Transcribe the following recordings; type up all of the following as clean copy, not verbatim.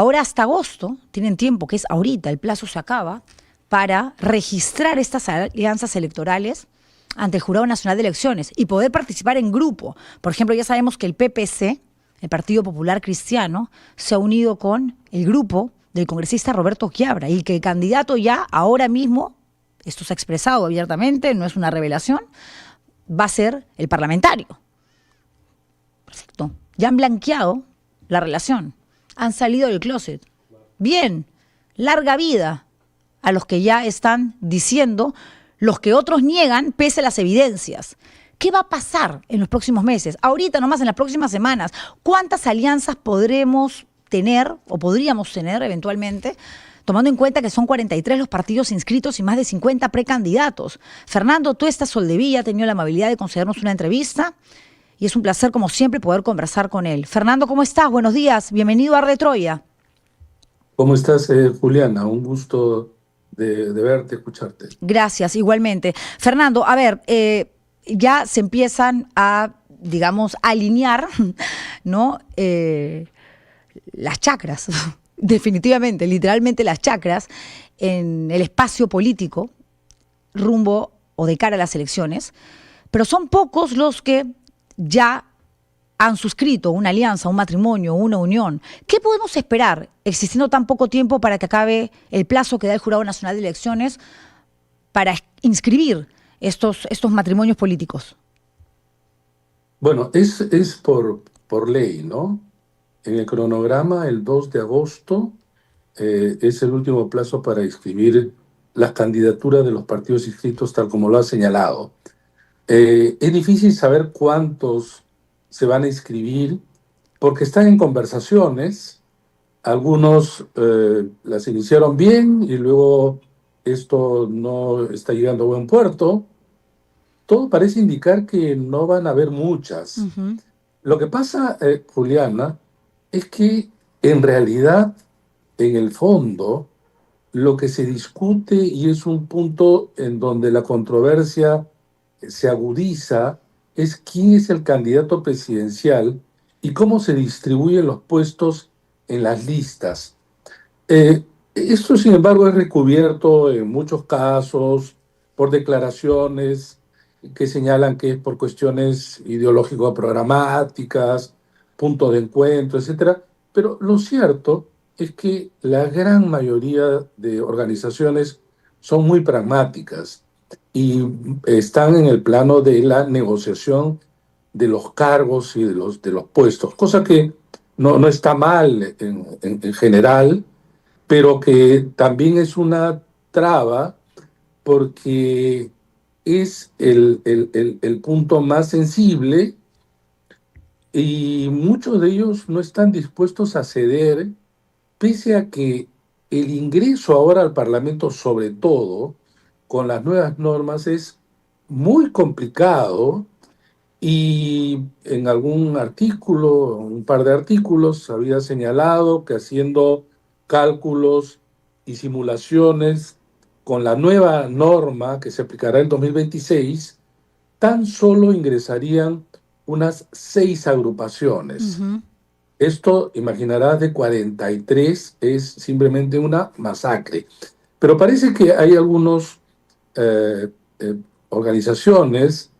Ahora hasta agosto tienen tiempo, que es ahorita, el plazo se acaba, para registrar estas alianzas electorales ante el Jurado Nacional de Elecciones y poder participar en grupo. Por ejemplo, ya sabemos que el PPC, el Partido Popular Cristiano, se ha unido con el grupo del congresista Roberto Quiabra y que el candidato ya ahora mismo, esto se ha expresado abiertamente, no es una revelación, va a ser el parlamentario. Perfecto. Ya han blanqueado la relación, han salido del closet. Bien, larga vida a los que ya están diciendo los que otros niegan pese a las evidencias. ¿Qué va a pasar en los próximos meses? Ahorita nomás, en las próximas semanas, ¿cuántas alianzas podremos tener o podríamos tener eventualmente, tomando en cuenta que son 43 los partidos inscritos y más de 50 precandidatos? Fernando Tuesta Soldevilla ha tenido la amabilidad de concedernos una entrevista y es un placer, como siempre, poder conversar con él. Fernando, ¿cómo estás? Buenos días. Bienvenido a Arde Troya. ¿Cómo estás, Juliana? Un gusto de verte, escucharte. Gracias, igualmente. Fernando, a ver, ya se empiezan a, digamos, alinear, ¿no? Las chacras, definitivamente, literalmente las chacras, en el espacio político, rumbo o de cara a las elecciones, pero son pocos los que ya han suscrito una alianza, un matrimonio, una unión. ¿Qué podemos esperar, existiendo tan poco tiempo para que acabe el plazo que da el Jurado Nacional de Elecciones para inscribir estos matrimonios políticos? Bueno, es por ley, ¿no? En el cronograma, el 2 de agosto es el último plazo para inscribir las candidaturas de los partidos inscritos, tal como lo ha señalado. Es difícil saber cuántos se van a inscribir porque están en conversaciones. Algunos las iniciaron bien y luego esto no está llegando a buen puerto. Todo parece indicar que no van a haber muchas. Lo que pasa, Juliana, es que en realidad, en el fondo, lo que se discute y es un punto en donde la controversia se agudiza es quién es el candidato presidencial y cómo se distribuyen los puestos en las listas. Esto, sin embargo, es recubierto en muchos casos por declaraciones que señalan que es por cuestiones ideológico-programáticas, puntos de encuentro, etcétera. Pero lo cierto es que la gran mayoría de organizaciones son muy pragmáticas y están en el plano de la negociación de los cargos y de los puestos, cosa que no está mal en general, pero que también es una traba porque es el punto más sensible y muchos de ellos no están dispuestos a ceder, pese a que el ingreso ahora al Parlamento, sobre todo con las nuevas normas, es muy complicado y en algún artículo, un par de artículos, había señalado que haciendo cálculos y simulaciones con la nueva norma que se aplicará en 2026, tan solo ingresarían unas 6 agrupaciones. Esto, imaginarás, de 43 es simplemente una masacre. Pero parece que hay algunas organizaciones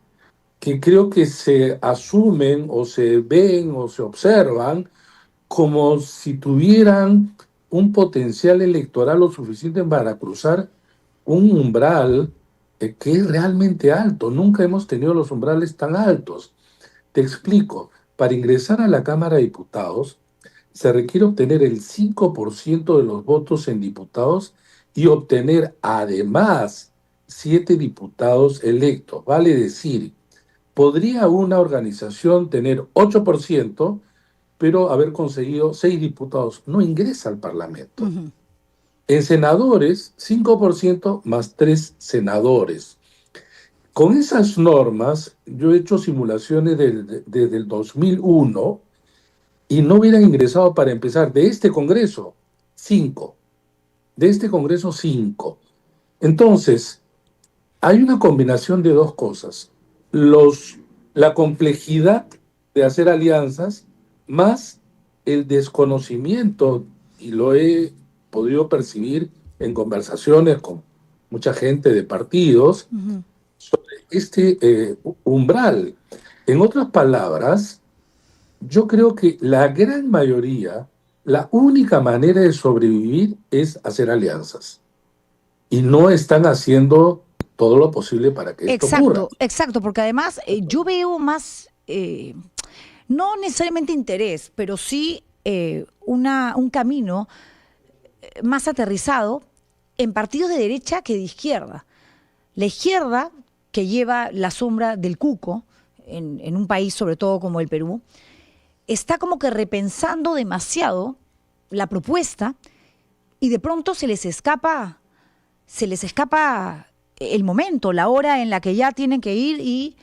que creo que se asumen o se ven o se observan como si tuvieran un potencial electoral lo suficiente para cruzar un umbral que es realmente alto. Nunca hemos tenido los umbrales tan altos. Te explico. Para ingresar a la Cámara de Diputados se requiere obtener el 5% de los votos en diputados y obtener además 7 diputados electos. Vale decir, podría una organización tener 8%, pero haber conseguido 6 diputados. No ingresa al Parlamento. En senadores, 5% más 3 senadores. Con esas normas, yo he hecho simulaciones desde el 2001 y no hubieran ingresado para empezar de este Congreso 5. De este Congreso 5. Entonces, hay una combinación de dos cosas. La complejidad de hacer alianzas más el desconocimiento y lo he podido percibir en conversaciones con mucha gente de partidos, sobre este umbral. En otras palabras, yo creo que la gran mayoría, la única manera de sobrevivir es hacer alianzas. Y no están haciendo todo lo posible para que esto ocurra. Exacto, exacto, porque además yo veo más, no necesariamente interés, pero sí un camino más aterrizado en partidos de derecha que de izquierda. La izquierda, que lleva la sombra del cuco en un país sobre todo como el Perú, está como que repensando demasiado la propuesta y de pronto se les escapa el momento, la hora en la que ya tienen que ir y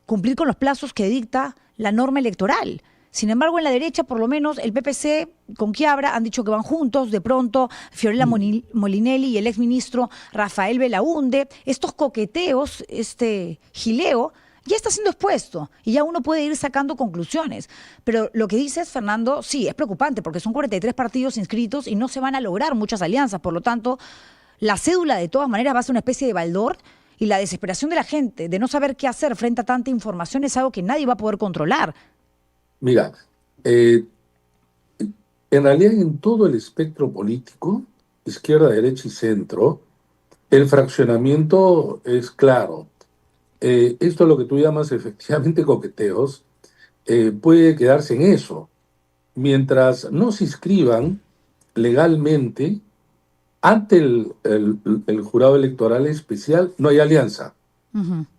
cumplir con los plazos que dicta la norma electoral. Sin embargo, en la derecha, por lo menos, el PPC con Quiabra han dicho que van juntos. De pronto, Fiorella Molinelli y el exministro Rafael Belaúnde, estos coqueteos, este gileo, ya está siendo expuesto y ya uno puede ir sacando conclusiones. Pero lo que dices, Fernando, sí, es preocupante porque son 43 partidos inscritos y no se van a lograr muchas alianzas. Por lo tanto, la cédula de todas maneras va a ser una especie de baldor y la desesperación de la gente de no saber qué hacer frente a tanta información es algo que nadie va a poder controlar. Mira, en realidad en todo el espectro político, izquierda, derecha y centro, el fraccionamiento es claro. Esto es lo que tú llamas efectivamente coqueteos, puede quedarse en eso. Mientras no se inscriban legalmente ante el jurado electoral especial, no hay alianza.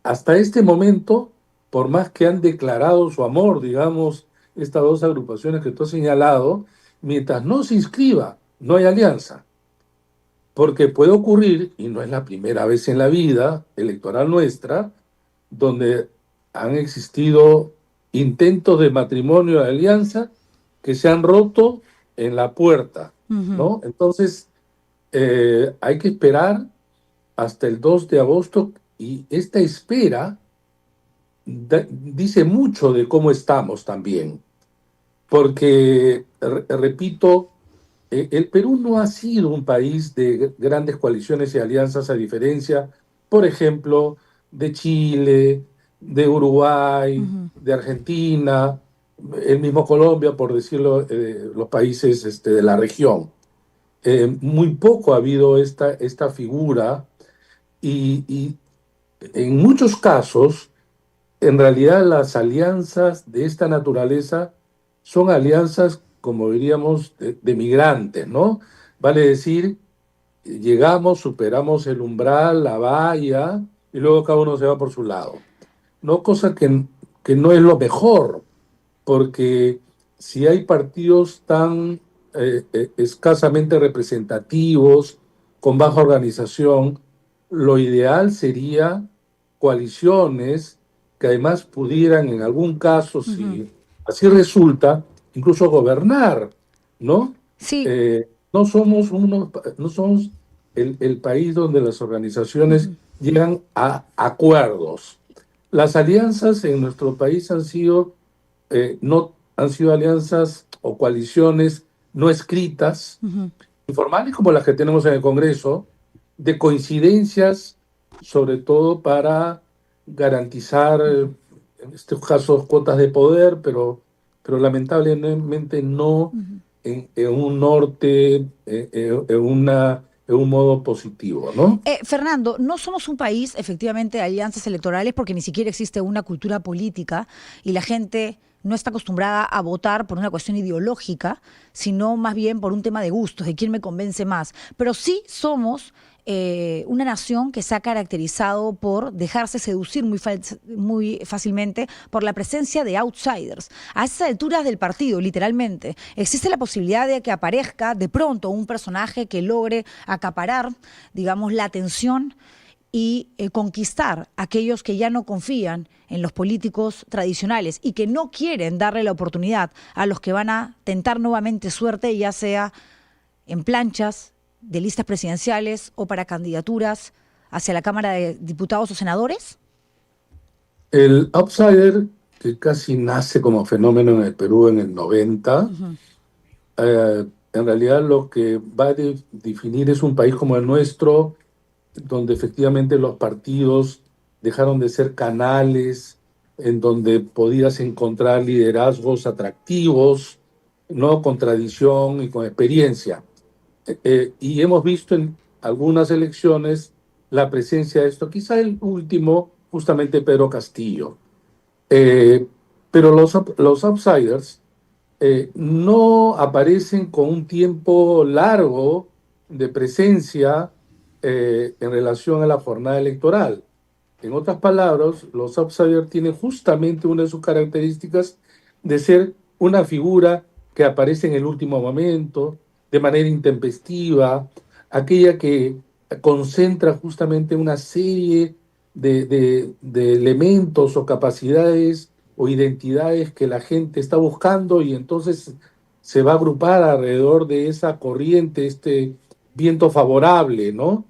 Hasta este momento, por más que han declarado su amor, digamos, estas dos agrupaciones que tú has señalado, mientras no se inscriba, no hay alianza. Porque puede ocurrir, y no es la primera vez en la vida electoral nuestra, donde han existido intentos de matrimonio de alianza que se han roto en la puerta, ¿no? Entonces, hay que esperar hasta el 2 de agosto y esta espera dice mucho de cómo estamos también, porque, repito, el Perú no ha sido un país de grandes coaliciones y alianzas, a diferencia, por ejemplo, de Chile, de Uruguay, de Argentina, el mismo Colombia, por decirlo, los países de la región. Muy poco ha habido esta figura y en muchos casos, en realidad las alianzas de esta naturaleza son alianzas, como diríamos, de migrantes, ¿no? Vale decir, llegamos, superamos el umbral, la valla, y luego cada uno se va por su lado. ¿No? Cosa que no es lo mejor, porque si hay partidos tan escasamente representativos, con baja organización, lo ideal sería coaliciones que además pudieran en algún caso, si así resulta, incluso gobernar, ¿no? Sí. No somos el país donde las organizaciones llegan a acuerdos. Las alianzas en nuestro país no han sido alianzas o coaliciones no escritas, informales como las que tenemos en el Congreso, de coincidencias, sobre todo para garantizar, en estos casos, cuotas de poder, pero lamentablemente no en un norte, en un modo positivo, ¿no? Fernando, no somos un país efectivamente de alianzas electorales porque ni siquiera existe una cultura política y la gente no está acostumbrada a votar por una cuestión ideológica, sino más bien por un tema de gustos, de quién me convence más. Pero sí somos una nación que se ha caracterizado por dejarse seducir muy fácilmente por la presencia de outsiders. A esas alturas del partido, literalmente, existe la posibilidad de que aparezca de pronto un personaje que logre acaparar, digamos, la atención y conquistar a aquellos que ya no confían en los políticos tradicionales y que no quieren darle la oportunidad a los que van a tentar nuevamente suerte, ya sea en planchas de listas presidenciales o para candidaturas hacia la Cámara de Diputados o Senadores? El outsider, que casi nace como fenómeno en el Perú en el 90, en realidad lo que va a definir es un país como el nuestro, donde efectivamente los partidos dejaron de ser canales, en donde podías encontrar liderazgos atractivos, ¿no? Con tradición y con experiencia. Y hemos visto en algunas elecciones la presencia de esto, quizá el último, justamente Pedro Castillo. Eh, pero los outsiders no aparecen con un tiempo largo de presencia en relación a la jornada electoral. En otras palabras, los outsiders tienen justamente una de sus características de ser una figura que aparece en el último momento, de manera intempestiva, aquella que concentra justamente una serie de elementos o capacidades o identidades que la gente está buscando y entonces se va a agrupar alrededor de esa corriente, este viento favorable, ¿no?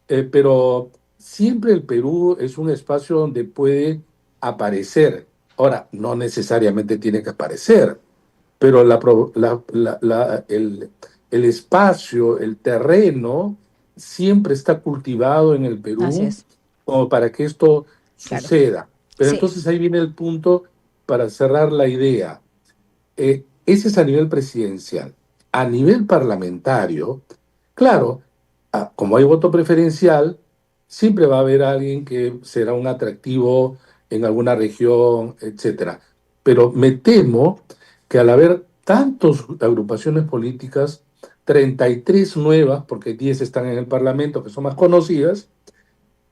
Pero siempre el Perú es un espacio donde puede aparecer. Ahora, no necesariamente tiene que aparecer, pero el espacio, el terreno, siempre está cultivado en el Así Perú es, como para que esto claro. suceda. Pero Sí, entonces ahí viene el punto para cerrar la idea. Ese es a nivel presidencial. A nivel parlamentario, claro, como hay voto preferencial, siempre va a haber alguien que será un atractivo en alguna región, etcétera. Pero me temo que al haber tantas agrupaciones políticas, 33 nuevas, porque 10 están en el Parlamento, que son más conocidas,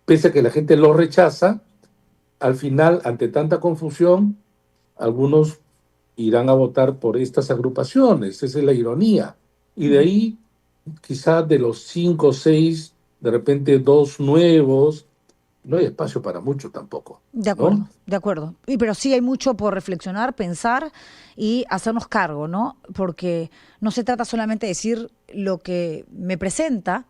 pese a que la gente lo rechaza, al final, ante tanta confusión, algunos irán a votar por estas agrupaciones, esa es la ironía. Y de ujú, ahí, quizás de los 5 o 6, de repente 2 nuevos, no hay espacio para mucho tampoco, de ¿no? acuerdo, de acuerdo. Y, pero sí hay mucho por reflexionar, pensar y hacernos cargo, ¿no? Porque no se trata solamente de decir lo que me presenta,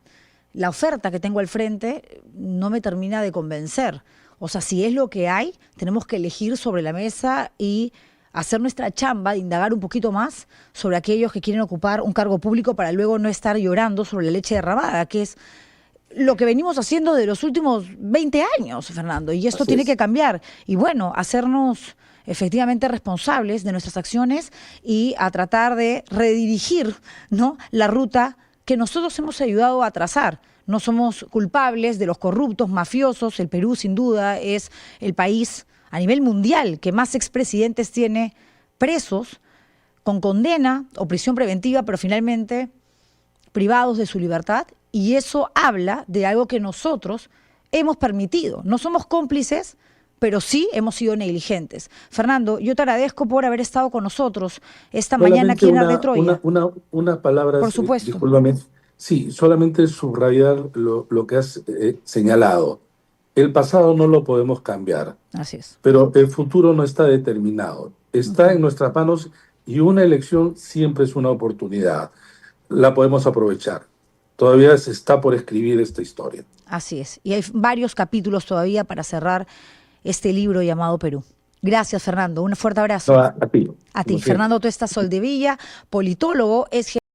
la oferta que tengo al frente no me termina de convencer. O sea, si es lo que hay, tenemos que elegir sobre la mesa y hacer nuestra chamba de indagar un poquito más sobre aquellos que quieren ocupar un cargo público para luego no estar llorando sobre la leche derramada, que es lo que venimos haciendo de los últimos 20 años, Fernando, y esto Así tiene que es. cambiar. Y bueno, hacernos efectivamente responsables de nuestras acciones y a tratar de redirigir, ¿no?, la ruta que nosotros hemos ayudado a trazar. No somos culpables de los corruptos, mafiosos. El Perú, sin duda, es el país a nivel mundial que más expresidentes tiene presos con condena o prisión preventiva, pero finalmente privados de su libertad, y eso habla de algo que nosotros hemos permitido. No somos cómplices, pero sí hemos sido negligentes. Fernando, yo te agradezco por haber estado con nosotros esta mañana Solamente aquí en Arde Troya. unas Por palabras, supuesto. discúlpame. Sí, solamente subrayar lo que has señalado. El pasado no lo podemos cambiar, Así es. pero el futuro no está determinado. Está Ujú. en nuestras manos y una elección siempre es una oportunidad. La podemos aprovechar. Todavía se está por escribir esta historia. Así es. Y hay varios capítulos todavía para cerrar este libro llamado Perú. Gracias, Fernando. Un fuerte No, abrazo. a ti, A como ti, siempre. Fernando Tuesta Soldevilla, politólogo, es